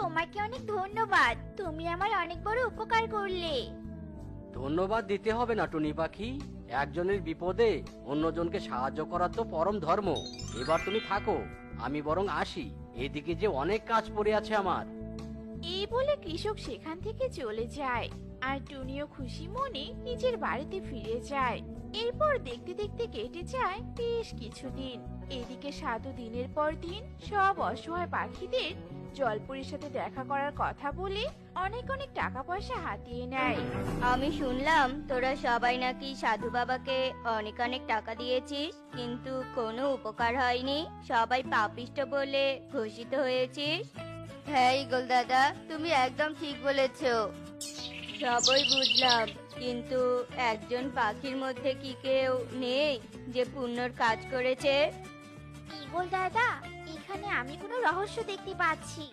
তোমাকে অনেক ধন্যবাদ, তুমি আমার অনেক বড় উপকার করলে। ধন্যবাদ দিতে হবে না টুনি পাখি। একজনের বিপদে অন্যজনকে সাহায্য করা তো পরম ধর্ম। এবার তুমি থাকো, আমি বরং আসি, এদিকে যে অনেক কাজ পড়ে আছে আমার। এই বলে কৃষক সেখান থেকে চলে যায়, আর টুনিও খুশি মনে নিজের বাড়িতে ফিরে যায়। এরপর দেখতে দেখতে কেটে যায় বেশ কিছুদিন। এদিকে সাধু দিনের পর দিন সব অসহায় পাখিদের জলপরীর সাথে দেখা করার কথা বলে অনেক অনেক টাকা পয়সা হাতিয়ে নেয়। আমি শুনলাম তোরা সবাই নাকি সাধু বাবাকে অনেক অনেক টাকা দিয়েছিস, কিন্তু কোনো উপকার হয়নি, সবাই পাপিষ্ঠ বলে ঘোষিত হয়েছিস। হ্যাঁ ঈগল দাদা, তুমি একদম ঠিক বলেছো। সবই বুঝলাম, কিন্তু একজন পাখির মধ্যে কি কেউ নেই যে পুণ্যর কাজ করেছে? ঈগল দাদা, এখানে আমি কোনো রহস্য দেখতে পাচ্ছি।